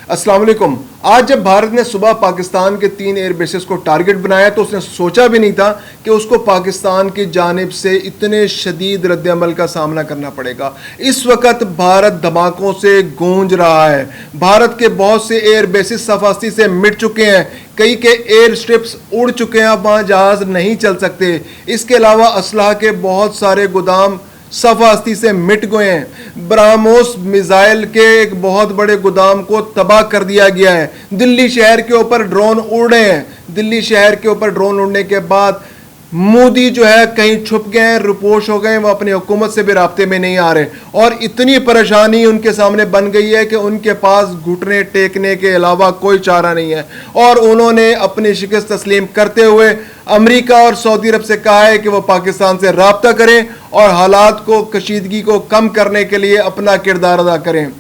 अस्सलाम वालेकुम। आज जब भारत ने सुबह पाकिस्तान के 3 एयर बेसेस को टारगेट बनाया तो उसने सोचा भी नहीं था कि उसको पाकिस्तान की जानिब से इतने शदीद रद्द-ए-अमल का सामना करना पड़ेगा। इस वक्त भारत धमाकों से गूंज रहा है। भारत के बहुत से एयर बेसेस सफास्ती से मिट चुके हैं, कई के एयर स्ट्रिप्स उड़ चुके हैं, अब वहाँ जहाज नहीं चल सकते। इसके अलावा असलहा के बहुत सारे गोदाम सफास्ती से मिट गए हैं। ब्रह्मोस मिसाइल के एक बहुत बड़े गोदाम को तबाह कर दिया गया है। दिल्ली शहर के ऊपर ड्रोन उड़ रहे हैं। दिल्ली शहर के ऊपर ड्रोन उड़ने के बाद मोदी जो है कहीं छुप गए हैं, रुपोश हो गए, वो अपनी हुकूमत से भी राब्ते में नहीं आ रहे और इतनी परेशानी उनके सामने बन गई है कि उनके पास घुटने टेकने के अलावा कोई चारा नहीं है और उन्होंने अपनी शिकस्त तस्लीम करते हुए अमेरिका और सऊदी अरब से कहा है कि वो पाकिस्तान से राब्ता करें और हालात को, कशीदगी को कम करने के लिए अपना किरदार अदा करें।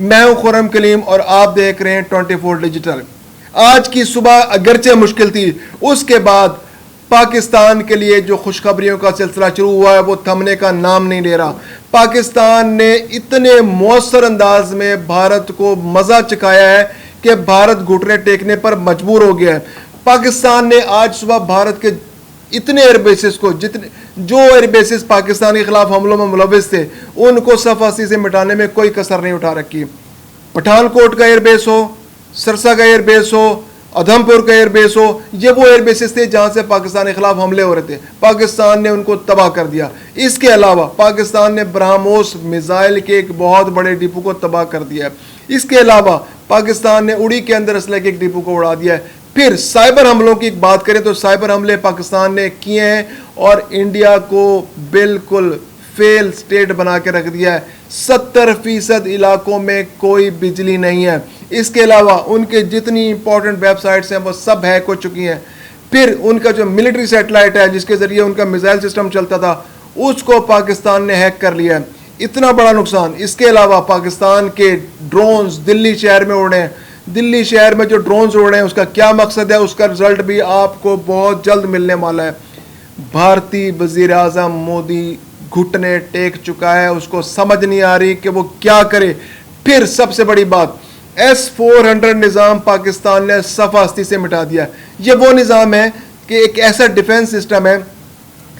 मैं हूं खुर्रम कलीम और आप देख रहे हैं 24 डिजिटल। आज की सुबह अगरचे मुश्किल थी, उसके बाद पाकिस्तान के लिए जो खुशखबरियों का सिलसिला शुरू हुआ है वो थमने का नाम नहीं ले रहा। पाकिस्तान ने इतने मौसर अंदाज में भारत को मजा चखाया है कि भारत घुटने टेकने पर मजबूर हो गया है। पाकिस्तान ने आज सुबह भारत के इतने एयरबेसेस को, जो एयरबेसेस पाकिस्तान के खिलाफ हमलों में मुलविस थे, उनको सफासी से मिटाने में कोई कसर नहीं उठा रखी। पठानकोट का एयरबेस हो, सरसा का एयरबेस हो, उधमपुर का एयरबेस हो, ये वो एयरबेसेस थे जहां से पाकिस्तान के खिलाफ हमले हो रहे थे। पाकिस्तान ने उनको तबाह कर दिया। इसके अलावा पाकिस्तान ने ब्रह्मोस मिसाइल के एक बहुत बड़े डिपो को तबाह कर दिया है। इसके अलावा पाकिस्तान ने उड़ी के अंदर असलहे के एक डिपो को उड़ा दिया है। फिर साइबर हमलों की बात करें तो साइबर हमले पाकिस्तान ने किए हैं और इंडिया को बिल्कुल फेल स्टेट बना के रख दिया है। 70% इलाकों में कोई बिजली नहीं है। इसके अलावा उनके जितनी इंपॉर्टेंट वेबसाइट्स हैं वो सब हैक हो चुकी हैं। फिर उनका जो मिलिट्री सैटेलाइट है जिसके जरिए उनका मिसाइल सिस्टम चलता था, उसको पाकिस्तान ने हैक कर लिया है। इतना बड़ा नुकसान। इसके अलावा पाकिस्तान के ड्रोन्स दिल्ली शहर में उड़ रहे हैं। दिल्ली शहर में जो ड्रोन्स उड़ रहे हैं उसका क्या मकसद है, उसका रिजल्ट भी आपको बहुत जल्द मिलने वाला है। भारतीय वजीर आज़म मोदी घुटने टेक चुका है, उसको समझ नहीं आ रही कि वो क्या करे। फिर सबसे बड़ी बात, S-400 निज़ाम पाकिस्तान ने सफास्ती से मिटा दिया। ये वो निज़ाम है कि एक ऐसा डिफेंस सिस्टम है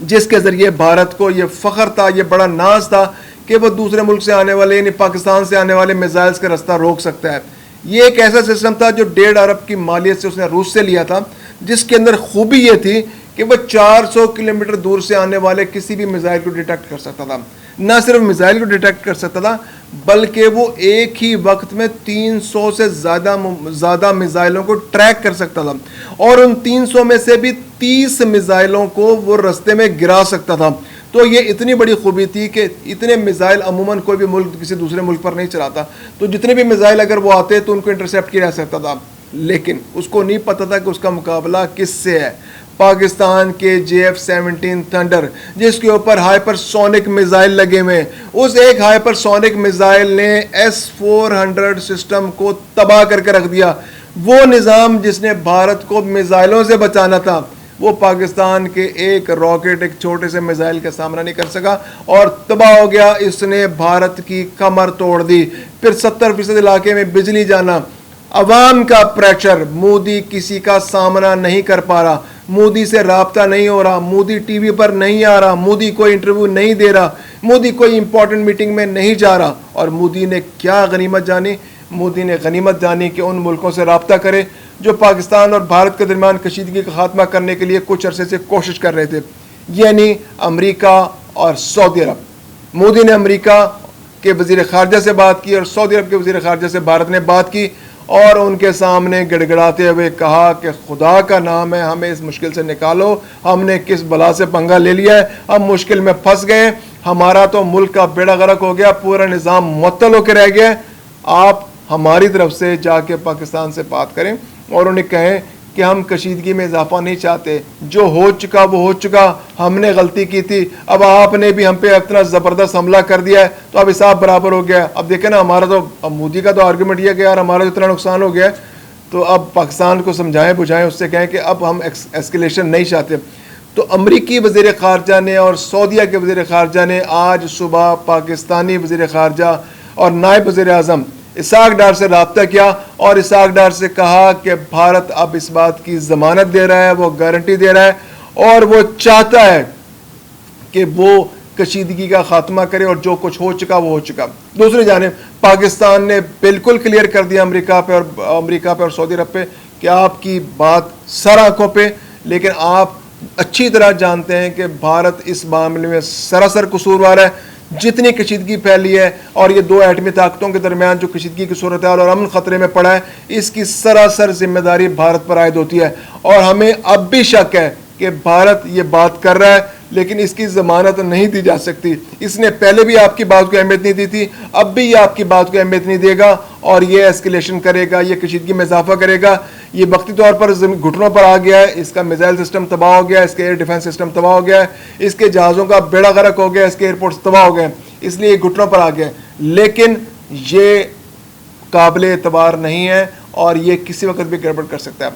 जिसके ज़रिए भारत को ये फ़ख्र था, ये बड़ा नाज था कि वो दूसरे मुल्क से आने वाले, यानी पाकिस्तान से आने वाले मिसाइल्स का रास्ता रोक सकता है। ये एक ऐसा सिस्टम था जो 1.5 अरब की मालियत से उसने रूस से लिया था, जिसके अंदर खूबी ये थी कि वह 400 किलोमीटर दूर से आने वाले किसी भी मिसाइल को डिटेक्ट कर सकता था। न सिर्फ मिसाइल को डिटेक्ट कर सकता था बल्कि वो एक ही वक्त में 300 से ज़्यादा मिसाइलों को ट्रैक कर सकता था और उन 300 में से भी 30 मिसाइलों को वो रास्ते में गिरा सकता था। तो ये इतनी बड़ी खूबी थी कि इतने मिसाइल अमूमन कोई भी मुल्क किसी दूसरे मुल्क पर नहीं चलाता। तो जितने भी मिसाइल अगर वो आते तो उनको इंटरसेप्ट किया जा सकता था, लेकिन उसको नहीं पता था कि उसका मुकाबला किससे है। पाकिस्तान के JF-17 थंडर जिसके ऊपर हाइपरसोनिक मिसाइल लगे हुए हैं, उस एक हाइपरसोनिक मिसाइल ने S-400 सिस्टम को तबाह करके रख दिया। वो निज़ाम जिसने भारत को मिसाइलों से बचाना था, वो पाकिस्तान के एक रॉकेट, एक छोटे से मिसाइल का सामना नहीं कर सका और तबाह हो गया। इसने भारत की कमर तोड़ दी। फिर 70% इलाके में बिजली जाना, अवाम का प्रेशर, मोदी किसी का सामना नहीं कर पा रहा, मोदी से राब्ता नहीं हो रहा, मोदी टीवी पर नहीं आ रहा, मोदी कोई इंटरव्यू नहीं दे रहा, मोदी कोई इंपॉर्टेंट मीटिंग में नहीं जा रहा। और मोदी ने क्या गनीमत जानी? मोदी ने गनीमत जानी कि उन मुल्कों से राब्ता करे जो पाकिस्तान और भारत के दरमियान कशीदगी का खात्मा करने के लिए कुछ अरसे से कोशिश कर रहे थे, यानी अमेरिका और सऊदी अरब। मोदी ने अमेरिका के वजीर खारजा से बात की और सऊदी अरब के वजीर खारजा से भारत ने बात की और उनके सामने गिड़गिड़ाते हुए कहा कि खुदा का नाम है, हमें इस मुश्किल से निकालो, हमने किस बला से पंगा ले लिया है, हम मुश्किल में फंस गए, हमारा तो मुल्क का बेड़ा गर्क हो गया, पूरा निज़ाम मुअत्तल होकर रह गया। आप हमारी तरफ से जाके पाकिस्तान से बात करें और उन्हें कहें कि हम कशीदगी में इजाफा नहीं चाहते, जो हो चुका वो हो चुका, हमने गलती की थी, अब आपने भी हम पे इतना ज़बरदस्त हमला कर दिया है तो अब हिसाब बराबर हो गया। अब देखें ना, हमारा तो, अब मोदी का तो आर्गूमेंट ये कि यार हमारा इतना नुकसान हो गया है, तो अब पाकिस्तान को समझाएं बुझाएं, उससे कहें कि अब हम एस्केलेशन नहीं चाहते। तो अमरीकी वज़ीर ख़ारजा ने और सऊदीया के वज़ीर ख़ारजा ने आज सुबह पाकिस्तानी वज़ीर ख़ारजा और नायब वज़ीर आज़म اسحاق ڈار سے رابطہ کیا اور اسحاق ڈار سے کہا کہ بھارت اب اس بات کی ضمانت دے رہا ہے, وہ گارنٹی دے رہا ہے اور وہ چاہتا ہے کہ وہ کشیدگی کا خاتمہ کرے اور جو کچھ ہو چکا وہ ہو چکا. دوسری جانب پاکستان نے بالکل کلیئر کر دیا امریکہ پہ اور سعودی عرب پہ کہ آپ کی بات سر آنکھوں پہ, لیکن آپ اچھی طرح جانتے ہیں کہ بھارت اس معاملے میں سراسر قصوروار ہے. جتنی کشیدگی پھیلی ہے اور یہ دو ایٹمی طاقتوں کے درمیان جو کشیدگی کی صورتحال اور امن خطرے میں پڑا ہے, اس کی سراسر ذمہ داری بھارت پر عائد ہوتی ہے. اور ہمیں اب بھی شک ہے کہ بھارت یہ بات کر رہا ہے لیکن اس کی ضمانت نہیں دی جا سکتی. اس نے پہلے بھی آپ کی بات کو اہمیت نہیں دی تھی, اب بھی یہ آپ کی بات کو اہمیت نہیں دے گا اور یہ ایسکیلیشن کرے گا, یہ کشیدگی میں اضافہ کرے گا. یہ وقتی طور پر گھٹنوں پر آ گیا ہے, اس کا میزائل سسٹم تباہ ہو گیا ہے, اس کے ایئر ڈیفنس سسٹم تباہ ہو گیا ہے, اس کے جہازوں کا بیڑا غرق ہو گیا ہے, اس کے ایئرپورٹس تباہ ہو گئے ہیں, اس لیے یہ گھٹنوں پر آ گیا ہے. لیکن یہ قابل اعتبار نہیں ہے اور یہ کسی وقت بھی گڑبڑ کر سکتا ہے.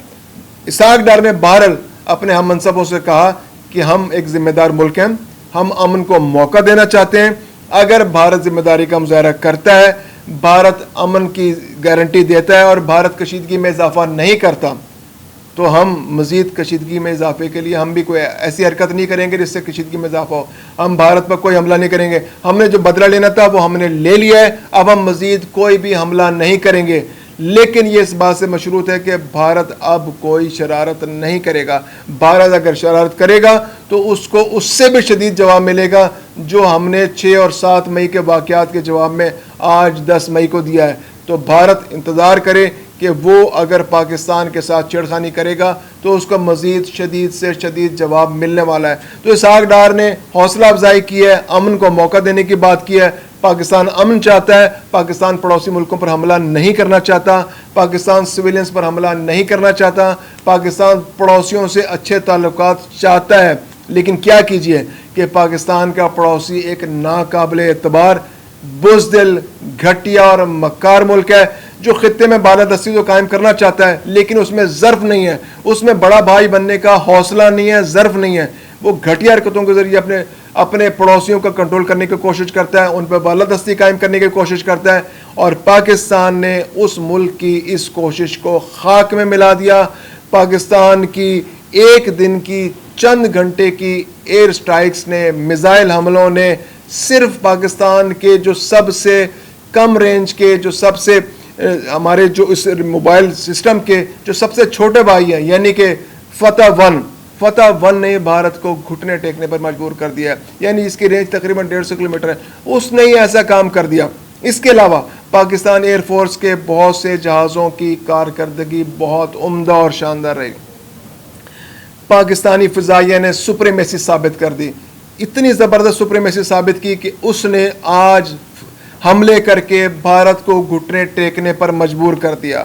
اسحاق ڈار نے بہرحال اپنے ہم منصبوں سے کہا کہ ہم ایک ذمہ دار ملک ہیں, ہم امن کو موقع دینا چاہتے ہیں. اگر بھارت ذمہ داری کا مظاہرہ کرتا ہے, بھارت امن کی گارنٹی دیتا ہے اور بھارت کشیدگی میں اضافہ نہیں کرتا, تو ہم مزید کشیدگی میں اضافے کے لیے ہم بھی کوئی ایسی حرکت نہیں کریں گے جس سے کشیدگی میں اضافہ ہو. ہم بھارت پر کوئی حملہ نہیں کریں گے. ہم نے جو بدلہ لینا تھا وہ ہم نے لے لیا ہے, اب ہم مزید کوئی بھی حملہ نہیں کریں گے. لیکن یہ اس بات سے مشروط ہے کہ بھارت اب کوئی شرارت نہیں کرے گا. بھارت اگر شرارت کرے گا تو اس کو اس سے بھی شدید جواب ملے گا جو ہم نے 6 اور 7 مئی کے واقعات کے جواب میں آج 10 مئی کو دیا ہے. تو بھارت انتظار کرے کہ وہ اگر پاکستان کے ساتھ چھیڑخانی کرے گا تو اس کو مزید شدید سے شدید جواب ملنے والا ہے. تو اسحاق ڈار نے حوصلہ افزائی کی ہے, امن کو موقع دینے کی بات کی ہے. پاکستان امن چاہتا ہے, پاکستان پڑوسی ملکوں پر حملہ نہیں کرنا چاہتا, پاکستان سویلینز پر حملہ نہیں کرنا چاہتا, پاکستان پڑوسیوں سے اچھے تعلقات چاہتا ہے. لیکن کیا کیجئے کہ پاکستان کا پڑوسی ایک ناقابل اعتبار, بزدل, گھٹیا اور مکار ملک ہے جو خطے میں بالادستی تو قائم کرنا چاہتا ہے لیکن اس میں ظرف نہیں ہے, اس میں بڑا بھائی بننے کا حوصلہ نہیں ہے, ظرف نہیں ہے. وہ گھٹیا حرکتوں کے ذریعے اپنے پڑوسیوں کا کنٹرول کرنے کی کوشش کرتا ہے, ان پہ بالادستی قائم کرنے کی کوشش کرتا ہے. اور پاکستان نے اس ملک کی اس کوشش کو خاک میں ملا دیا. پاکستان کی ایک دن کی چند گھنٹے کی ایئر سٹرائکس نے, میزائل حملوں نے صرف پاکستان کے جو سب سے کم رینج کے, جو سب سے ہمارے جو اس موبائل سسٹم کے جو سب سے چھوٹے بھائی ہیں یعنی کہ فتح ون نے بھارت کو گھٹنے ٹیکنے پر مجبور کر دیا ہے. یعنی اس کی رینج تقریباً 150 کلومیٹر ہے, اس نے ہی ایسا کام کر دیا. اس کے علاوہ پاکستان ایئر فورس کے بہت سے جہازوں کی کارکردگی بہت عمدہ اور شاندار رہی. پاکستانی فضائیہ نے سپریمیسی ثابت کر دی, اتنی زبردست سپریمیسی ثابت کی کہ اس نے آج حملے کر کے بھارت کو گھٹنے ٹیکنے پر مجبور کر دیا.